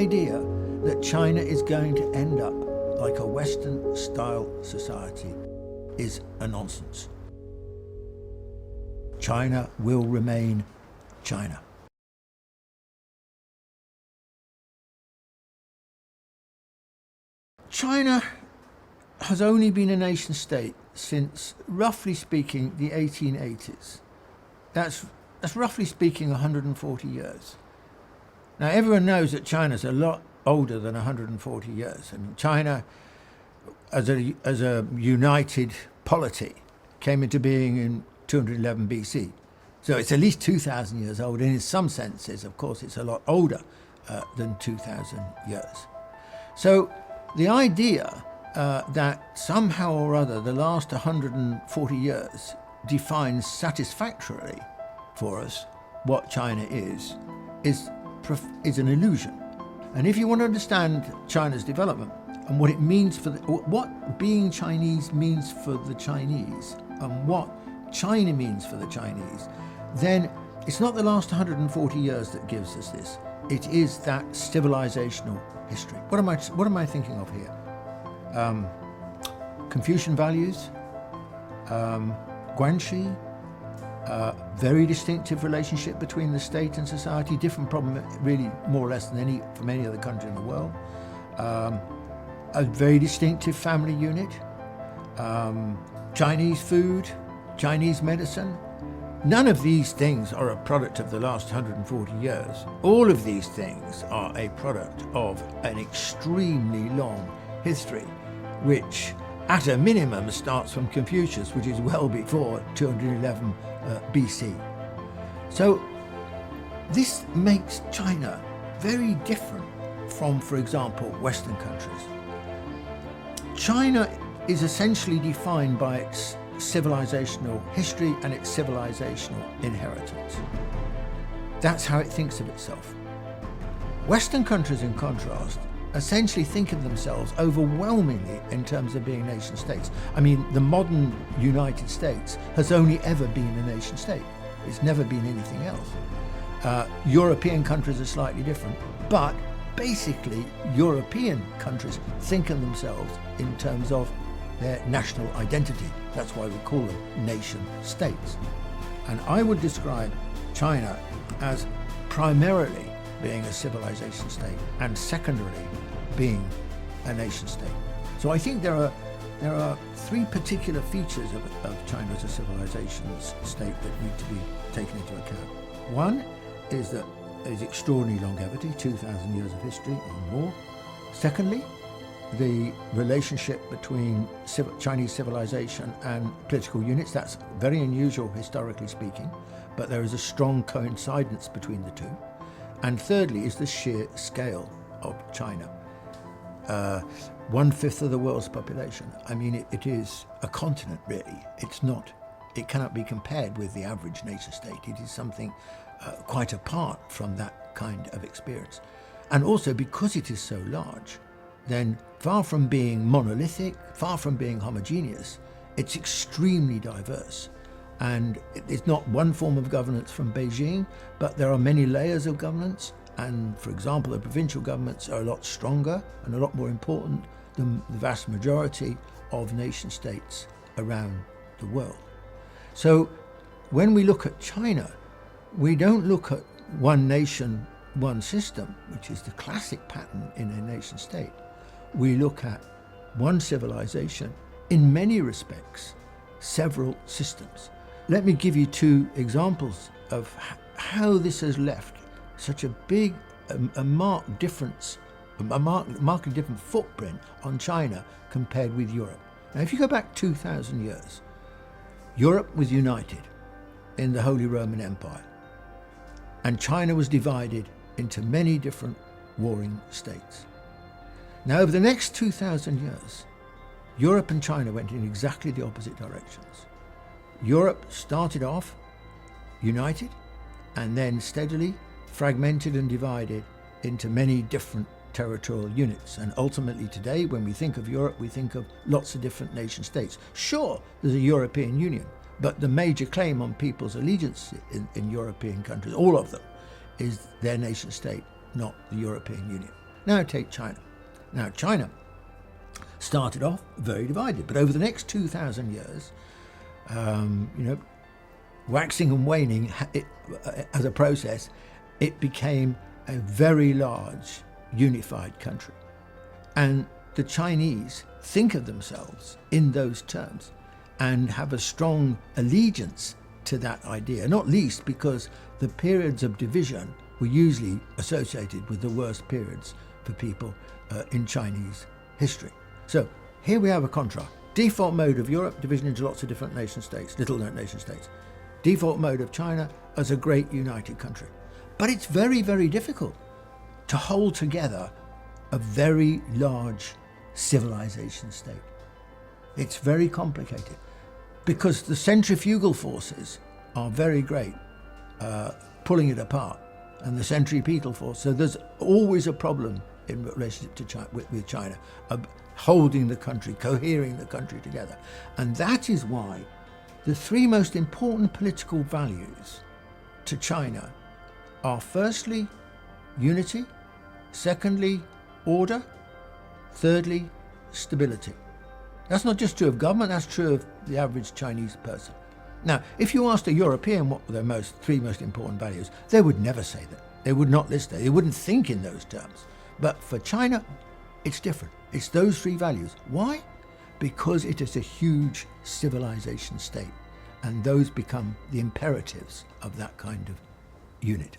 idea that China is going to end up like a Western-style society is a nonsense. China will remain China. China has only been a nation state since, roughly speaking, the 1880s. That's roughly speaking 140 years. Now, everyone knows that China's a lot older than 140 years. I mean, China, as a united polity, came into being in 211 BC. So it's at least 2,000 years old, and in some senses, of course, it's a lot older than 2,000 years. So the idea that somehow or other the last 140 years defines satisfactorily for us what China is an illusion. And if you want to understand China's development and what it means for what being Chinese means for the Chinese and what China means for the Chinese, then it's not the last 140 years that gives us this. It is that civilizational history. What am I thinking of here? Confucian values, Guanxi, very distinctive relationship between the state and society, different problem really more or less than from any other country in the world, a very distinctive family unit, Chinese food, Chinese medicine. None of these things are a product of the last 140 years. All of these things are a product of an extremely long history, which at a minimum starts from Confucius, which is well before 211 BC. So this makes China very different from, for example, Western countries. China is essentially defined by its civilizational history and its civilizational inheritance. That's how it thinks of itself. Western countries, in contrast, essentially think of themselves overwhelmingly in terms of being nation states. I mean, the modern United States has only ever been a nation state. It's never been anything else. European countries are slightly different, but basically European countries think of themselves in terms of their national identity. That's why we call them nation states. And I would describe China as primarily being a civilization state and secondarily being a nation state. So I think there are three particular features of China as a civilization state that need to be taken into account. One is that there's extraordinary longevity, 2,000 years of history or more. Secondly, the relationship between Chinese civilization and political units, that's very unusual historically speaking, but there is a strong coincidence between the two. And thirdly is the sheer scale of China. 1/5 of the world's population. I mean, it is a continent really. It cannot be compared with the average nation state. It is something quite apart from that kind of experience. And also because it is so large, then far from being monolithic, far from being homogeneous, it's extremely diverse. And it's not one form of governance from Beijing, but there are many layers of governance. And for example, the provincial governments are a lot stronger and a lot more important than the vast majority of nation states around the world. So when we look at China, we don't look at one nation, one system, which is the classic pattern in a nation state. We look at one civilization, in many respects, several systems. Let me give you two examples of how this has left such a big, a marked difference, a markedly different footprint on China compared with Europe. Now, if you go back 2,000 years, Europe was united in the Holy Roman Empire, and China was divided into many different warring states. Now, over the next 2,000 years, Europe and China went in exactly the opposite directions. Europe started off united and then steadily fragmented and divided into many different territorial units. And ultimately today, when we think of Europe, we think of lots of different nation states. Sure, there's a European Union, but the major claim on people's allegiance in European countries, all of them, is their nation state, not the European Union. Now take China. Now China started off very divided, but over the next 2,000 years, waxing and waning as a process, it became a very large unified country. And the Chinese think of themselves in those terms and have a strong allegiance to that idea, not least because the periods of division were usually associated with the worst periods for people in Chinese history. So here we have a contrast. Default mode of Europe, division into lots of different nation states, little nation states. Default mode of China as a great united country. But it's very, very difficult to hold together a very large civilization state. It's very complicated because the centrifugal forces are very great, pulling it apart, and the centripetal force. So there's always a problem in relationship to China, with China, of holding the country, cohering the country together. And that is why the three most important political values to China are firstly, unity, secondly, order, thirdly, stability. That's not just true of government, that's true of the average Chinese person. Now, if you asked a European what were their three most important values, they would never say that. They would not list that. They wouldn't think in those terms. But for China, it's different. It's those three values. Why? Because it is a huge civilization state, and those become the imperatives of that kind of unit.